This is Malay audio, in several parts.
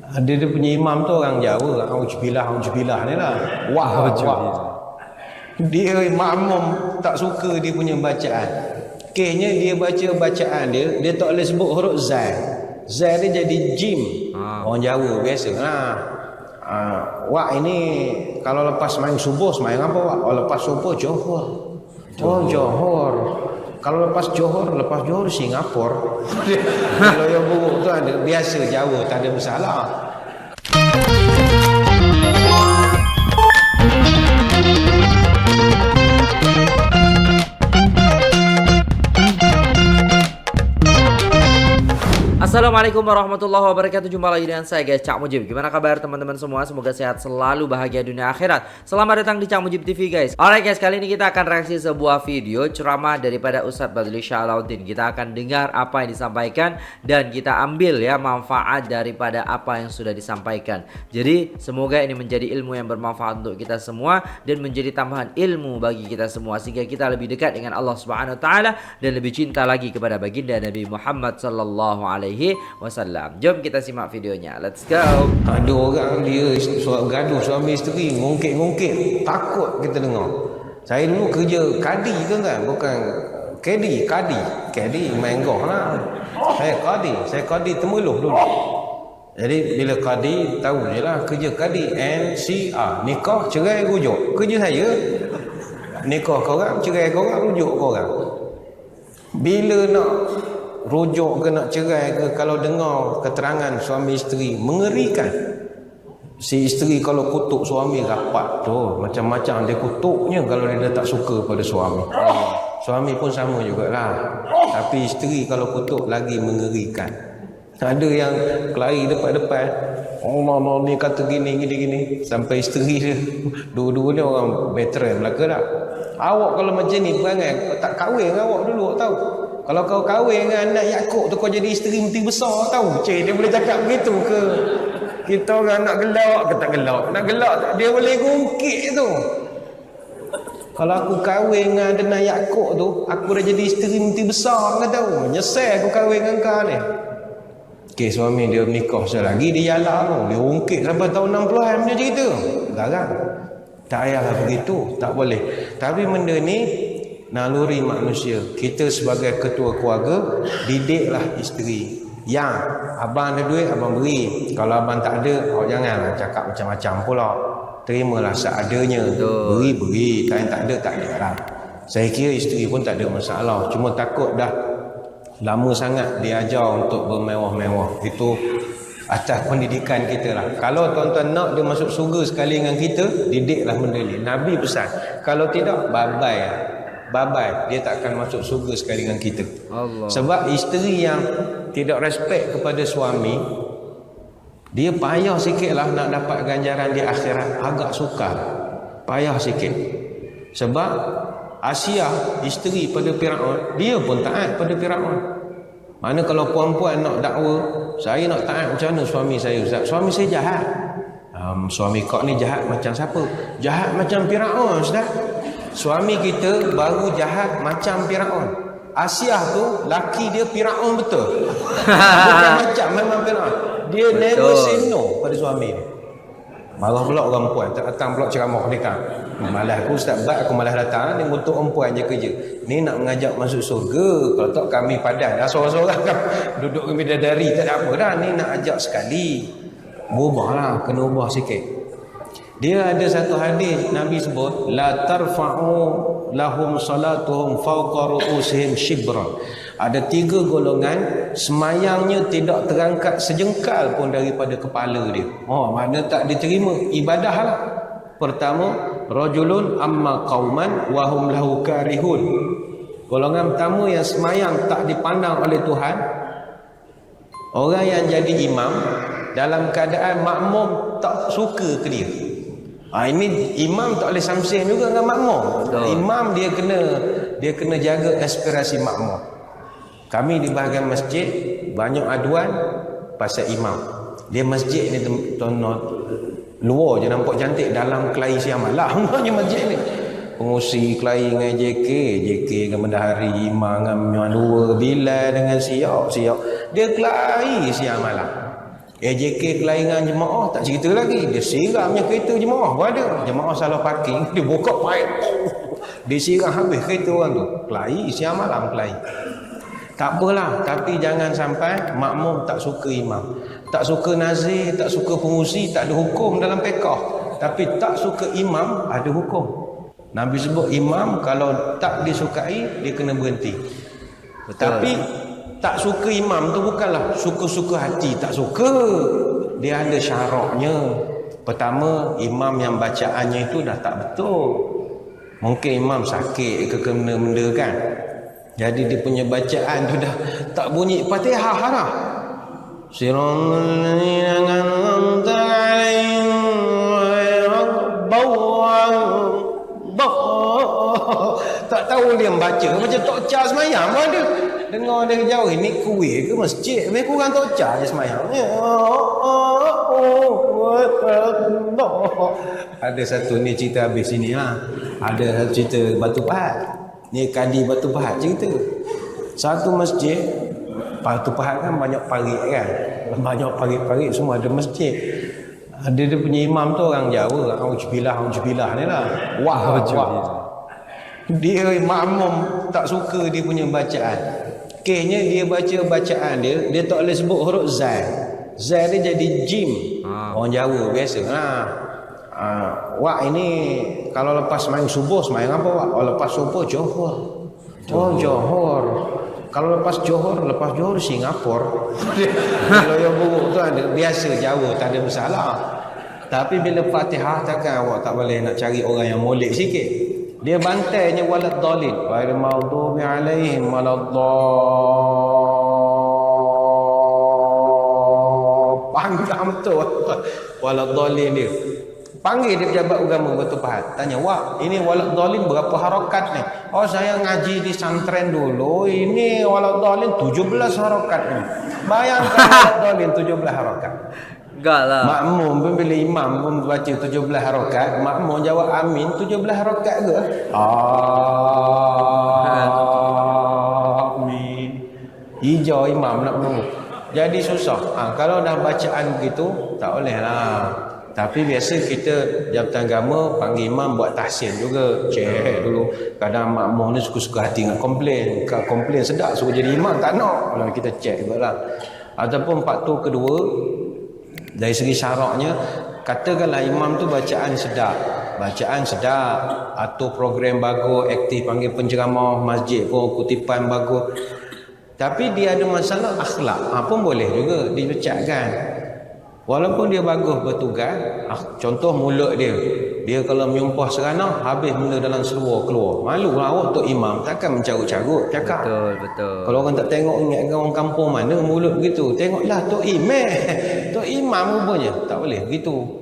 Dia punya imam tu orang Jawa, auzubillah ni lah. Wah. Dia makmum tak suka dia punya bacaan. Kesnya dia baca bacaan dia tak boleh sebut huruf zai. Zai dia jadi jim. Orang Jawa biasa lah. Wak ini kalau lepas main subuh main apa wak? Oh, lepas subuh Johor. Oh Johor. Kalau lepas Johor Singapura. Kalau yang buruk tu ada biasa Jawa, tak ada masalah. Assalamualaikum warahmatullahi wabarakatuh. Jumpa lagi dengan saya guys, Cak Mujib. Gimana kabar teman-teman semua? Semoga sehat selalu, bahagia dunia akhirat. Selamat datang di Cak Mujib TV guys. Alright guys, kali ini kita akan reaksi sebuah video ceramah daripada Ustadz Badli Shah Alauddin. Kita akan dengar apa yang disampaikan dan kita ambil ya manfaat daripada apa yang sudah disampaikan. Jadi semoga ini menjadi ilmu yang bermanfaat untuk kita semua dan menjadi tambahan ilmu bagi kita semua sehingga kita lebih dekat dengan Allah Subhanahu wa taala dan lebih cinta lagi kepada baginda Nabi Muhammad sallallahu alaihi wasallam. Jom kita simak videonya. Let's go. Ada orang dia gaduh suami isteri, ngungkit-ngungkit, takut kita dengar. Saya dulu kerja kadi tu kan, bukan kadi main golf lah. Saya kadi Temeloh dulu. Jadi bila kadi tahu je lah kerja kadi, NCR, nikah cerai rujuk. Kerja saya nikah korang, cerai korang, rujuk korang. Bila nak rujuk ke nak cerai ke, kalau dengar keterangan suami isteri mengerikan. Si isteri kalau kutuk suami rapat tu, macam-macam dia kutuknya kalau dia tak suka pada suami. Suami pun sama jugalah. Tapi isteri kalau kutuk lagi mengerikan. Ada yang kelari depan-depan, Allah ni kata gini. Sampai isteri dia, dua-dua ni orang veteran Melaka dah. Awak kalau macam ni perangai, tak kahwin dengan awak dulu, awak tahu. Kalau kau kahwin dengan anak Yakub tu, kau jadi isteri menti besar, tahu. Dia boleh cakap begitu ke? Kita orang nak gelak ke tak gelak? Nak gelak dia boleh gungkit tu. Kalau aku kahwin dengan anak Yakub tu, aku dah jadi isteri menti besar, kau tahu. Nyesal aku kahwin dengan kau ni. Okey, suami dia menikah sekali lagi, dia jalan tu. Dia ungkit sampai tahun 60-an punya cerita. Garang. Tak payahlah begitu, tak boleh. Tapi benda ni naluri manusia. Kita sebagai ketua keluarga, didiklah isteri. Yang abang ada duit, abang beri. Kalau abang tak ada, awak janganlah cakap macam-macam pula. Terimalah seadanya. Beri. Tak ada lah. Saya kira isteri pun tak ada masalah. Cuma takut dah lama sangat diajar untuk bermewah-mewah. Itu atas pendidikan kita lah. Kalau tuan-tuan nak dia masuk surga sekali dengan kita, didiklah benda ni. Nabi pesan, kalau tidak, bye-bye, dia tak akan masuk surga sekali dengan kita. Allah. Sebab isteri yang tidak respect kepada suami, dia payah sikit lah nak dapat ganjaran di akhirat. Agak sukar, payah sikit. Sebab Asia, isteri pada Firaun, dia pun taat pada Firaun. Mana kalau puan-puan nak dakwa, saya nak taat macam mana suami saya, Ustaz? Suami saya jahat. Suami kau ni jahat macam siapa? Jahat macam Firaun, Ustaz. Suami kita baru jahat macam Firaun. Asia tu laki dia Firaun betul. Bukan macam, memang Firaun. Dia betul. Never say no pada suami dia. Marah pula orang puan, tak datang pula ceramah ni kan. Malah aku Ustaz Bat, aku malah datang ni untuk perempuan je kerja. Ni nak mengajak masuk surga. Kalau tak kami padan dah sorang-sorang kan. Duduk ke bidadari tak ada apa dah. Ni nak ajak sekali. Berubahlah, kena ubah sikit. Dia ada satu hadis Nabi sebut, la tarfa'u lahum salatuhum fawqa ru'usihim shibran. Ada 3 golongan semayangnya tidak terangkat sejengkal pun daripada kepala dia. Mana tak diterima ibadah lah. Pertama, rajulun amma qauman wa hum lahu karihun. Golongan pertama yang semayang tak dipandang oleh Tuhan, orang yang jadi imam dalam keadaan makmum tak suka ke dia. Ini imam tak boleh samsing juga dengan makmum. Imam dia kena jaga aspirasi makmum. Kami di bahagian masjid banyak aduan pasal imam. Dia masjid ni luar je nampak cantik, dalam kelahi siang malam punya masjid ni. Pengusi kelahi dengan JK dengan Bendahari, imam dengan dua Bilal dengan siap. Dia kelahi siang malam. AJK kelahiran jemaah tak cerita lagi. Dia siramnya kereta jemaah pun ada. Jemaah salah parking, dia buka pipe. Dia siram habis kereta orang tu. Kelahi, siang malam kelahi. Tak apalah, tapi jangan sampai makmum tak suka imam. Tak suka nazir, tak suka pengusi, tak ada hukum dalam fiqh. Tapi tak suka imam, ada hukum. Nabi sebut imam kalau tak disukai, dia kena berhenti. Betul. Tapi tak suka imam tu bukanlah suka-suka hati, tak suka. Dia ada syaraknya. Pertama, imam yang bacaannya itu dah tak betul. Mungkin imam sakit ke kena benda kan. Jadi dia punya bacaan tu dah tak bunyi Fatihah lah. Siratal ladzina an'amta 'alaihim ghairil tak tahu dia baca macam tok ca semayang pun ada. Dengar dari jauh ni kuih ke masjid. Lebih kurang tok ca je semayang. Ada satu ni cerita habis sini lah. Ada satu cerita Batu Pahat. Ni Kadi Batu Pahat cerita. Satu masjid, Batu Pahat kan banyak parit kan. Banyak parit-parit semua ada masjid. Ada dia punya imam tu orang Jawa, orang Jubilah ni lah. Wah. Dia makmum tak suka dia punya bacaan. Kesnya dia baca bacaan dia tak boleh sebut huruf Zai. Zai dia jadi jim. Orang Jawa biasa lah. Wak ini kalau lepas main subuh semayang apa wak? Oh lepas subuh Johor. Oh Johor. Kalau lepas Johor Singapura. Kalau yang buruk tu ada biasa Jawa, tak ada masalah. Tapi bila Fatihah takkan awak tak boleh nak cari orang yang molek sikit. Dia bantainya walad dhalin. Ghairil maghdubi alaihim waladdallin. Panggam tu walad dhalin dia. Panggil dia pejabat agama Batu Pahat. Tanya, wak, ini walad dhalin berapa harakat ni? Oh, saya ngaji di santren dulu. Ini walad dhalin 17 harakat ni. Bayangkan walad dhalin 17 harakat. Enggak lah. Makmum pun bila imam pun baca 17 harakat, makmum jawab amin 17 harakat ke? Amin. Hijau imam nak menunggu. Jadi susah. Kalau dah bacaan begitu, tak boleh lah. Tapi biasa kita jabatan agama panggil imam buat tahsin juga. Cek dulu. Kadang makmum ni suka-suka hati nak komplain. Komplain sedap suruh jadi imam tak nak. Kalau kita cek juga lah. Ataupun faktor kedua, dari segi syaraknya, katakanlah imam tu bacaan sedap. Atau program bagus, aktif panggil penceramah masjid pun kutipan bagus. Tapi dia ada masalah akhlak. Pun boleh juga dibecatkan. Walaupun dia bagus bertugas, contoh mulut dia. Dia kalau menyumpah seranah, habis benda dalam seluar keluar. Malu lah awak tok imam, takkan mencarut-carut cakap. Betul. Kalau orang tak tengok, ingat orang kampung mana mulut begitu. Tengoklah tok imam. Tok imam rupanya. Tak boleh begitu.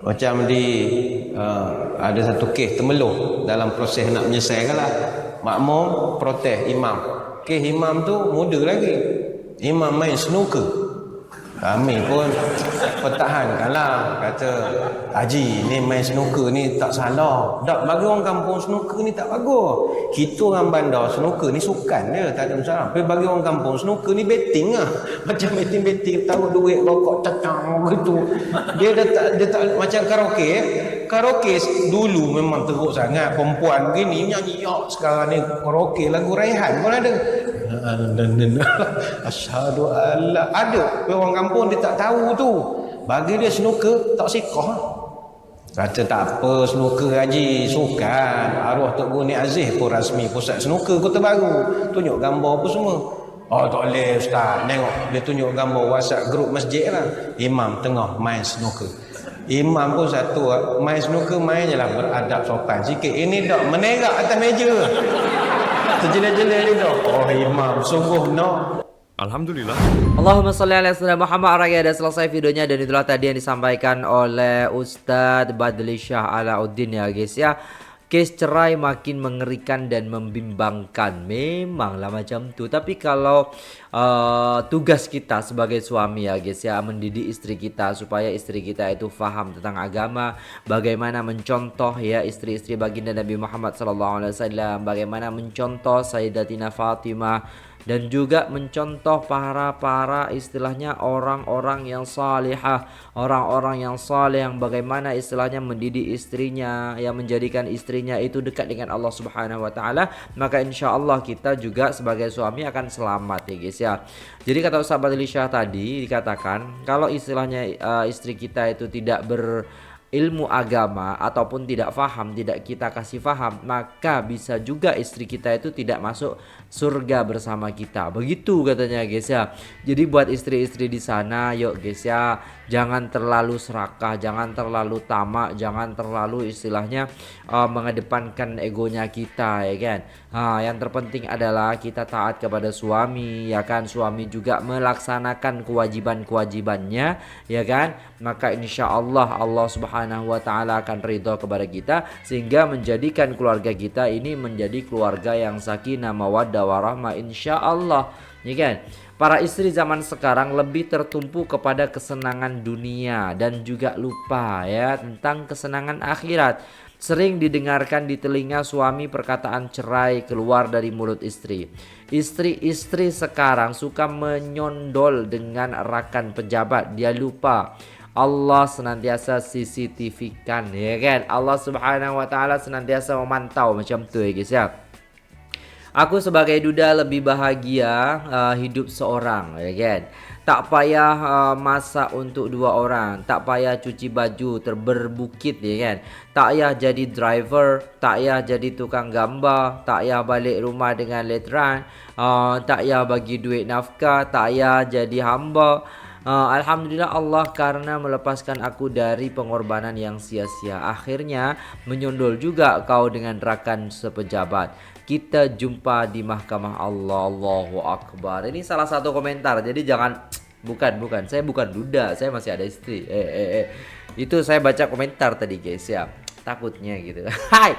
Macam ada satu kes termeluh dalam proses nak menyelesaikan lah. Makmum protes imam. Kes imam tu muda lagi. Imam main snooker. Kami pun pertahankanlah, kata Haji ni main snooker ni tak salah. Tak, bagi orang kampung snooker ni tak bagus. Kita orang bandar snooker ni sukan dia, tak ada masalah. Tapi bagi orang kampung snooker ni betting lah. Macam betting taruh duit rokok cacang gitu. Dia tak macam karaoke. Karaoke dulu memang teruk sangat. Perempuan begini nyanyi sekarang ni karaoke lagu Raihan pun ada. Asyhadu alla ada orang kampung dia tak tahu tu. Bagi dia snooker tak sikah. Kata tak apa snooker Haji sukan. Arwah Tok Guru Nik Aziz pun rasmi pusat snooker Kota Baru. Tunjuk gambar apa semua. Oh tak boleh ustaz. Tengok dia tunjuk gambar WhatsApp grup masjid lah. Imam tengah main snooker. Imam pun satu main snooker main je lah beradab sopan sikit. Ini dak menerak atas meja. Terjelek-jelek ni dah. Oh imam sungguh no. Alhamdulillah. Allahumma sholli ala sayyidina Muhammad. Orang ada selesai videonya dan itulah tadi yang disampaikan oleh Ustadz Badli Shah Alauddin ya guys ya. Kes cerai makin mengerikan dan membimbangkan. Memanglah macam tu. Tapi kalau tugas kita sebagai suami ya guys ya, mendidik istri kita supaya istri kita itu faham tentang agama, bagaimana mencontoh ya istri-istri baginda Nabi Muhammad SAW, bagaimana mencontoh Sayyidatina Fatimah dan juga mencontoh para istilahnya orang-orang yang salihah, orang-orang yang saleh yang bagaimana istilahnya mendidik istrinya, yang menjadikan istrinya itu dekat dengan Allah Subhanahu wa taala, maka insya Allah kita juga sebagai suami akan selamat ya guys ya. Jadi kata Ustaz Badli Syah tadi dikatakan kalau istilahnya istri kita itu tidak ilmu agama ataupun tidak faham, tidak kita kasih faham, maka bisa juga istri kita itu tidak masuk surga bersama kita. Begitu katanya guys ya. Jadi buat istri-istri di sana, yuk guys ya, jangan terlalu serakah, jangan terlalu tamak, jangan terlalu istilahnya mengedepankan egonya kita ya kan. Yang terpenting adalah kita taat kepada suami ya kan, suami juga melaksanakan kewajiban-kewajibannya ya kan. Maka insya Allah Allah Subhanahu wa taala akan ridho kepada kita sehingga menjadikan keluarga kita ini menjadi keluarga yang sakinah mawaddah warahmah insya Allah ya kan. Para istri zaman sekarang lebih tertumpu kepada kesenangan dunia dan juga lupa ya tentang kesenangan akhirat. Sering didengarkan di telinga suami perkataan cerai keluar dari mulut istri. Istri-istri sekarang suka menyondol dengan rakan pejabat. Dia lupa Allah senantiasa CCTV-kan ya kan. Allah Subhanahu wa taala senantiasa memantau macam tu ya guys ya. Aku sebagai duda lebih bahagia hidup seorang ya kan. Tak payah masak untuk 2 orang, tak payah cuci baju berbukit ya kan. Tak payah jadi driver, tak payah jadi tukang gambar, tak payah balik rumah dengan letteran, tak payah bagi duit nafkah, tak payah jadi hamba. Alhamdulillah Allah karena melepaskan aku dari pengorbanan yang sia-sia. Akhirnya menyundul juga kau dengan rakan sepejabat. Kita jumpa di mahkamah Allah. Allahu Akbar. Ini salah satu komentar. Jadi jangan bukan. Saya bukan duda, saya masih ada istri. Itu saya baca komentar tadi guys ya. Takutnya gitu. Hai.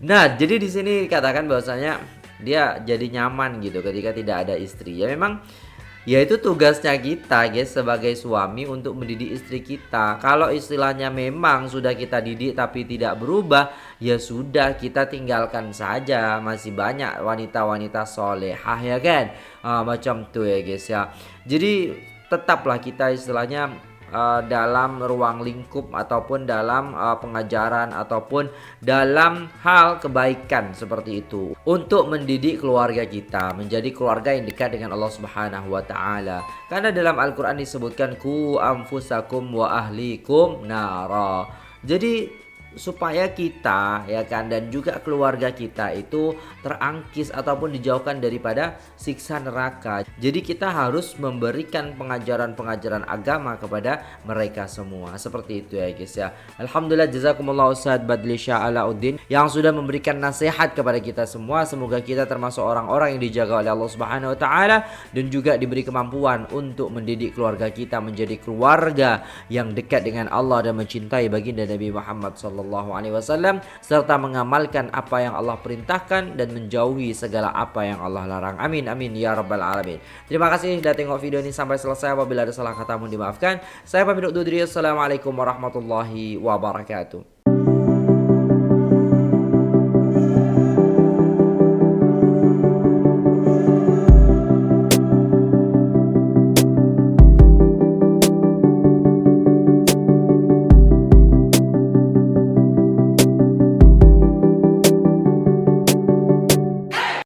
Nah, jadi di sini katakan bahwasanya dia jadi nyaman gitu ketika tidak ada istri. Ya memang ya itu tugasnya kita guys sebagai suami untuk mendidik istri kita. Kalau istilahnya memang sudah kita didik tapi tidak berubah, ya sudah kita tinggalkan saja. Masih banyak wanita-wanita solehah ya kan, macam tuh ya guys ya. Jadi tetaplah kita istilahnya dalam ruang lingkup ataupun dalam pengajaran ataupun dalam hal kebaikan seperti itu untuk mendidik keluarga kita menjadi keluarga yang dekat dengan Allah Subhanahu wa taala. Karena dalam Al-Qur'an disebutkan ku anfusakum wa ahlikum nara. Jadi supaya kita ya kan dan juga keluarga kita itu terangkis ataupun dijauhkan daripada siksa neraka. Jadi kita harus memberikan pengajaran-pengajaran agama kepada mereka semua. Seperti itu ya guys ya. Alhamdulillah jazakumullah Ustaz Badli Syah Alauddin yang sudah memberikan nasihat kepada kita semua. Semoga kita termasuk orang-orang yang dijaga oleh Allah Subhanahu wa taala dan juga diberi kemampuan untuk mendidik keluarga kita menjadi keluarga yang dekat dengan Allah dan mencintai baginda Nabi Muhammad SAW serta mengamalkan apa yang Allah perintahkan dan menjauhi segala apa yang Allah larang. Amin amin ya rabbal alamin. Terima kasih sudah tengok video ini sampai selesai. Apabila ada salah kata mohon dimaafkan. Saya pamit undur diri. Assalamualaikum warahmatullahi wabarakatuh.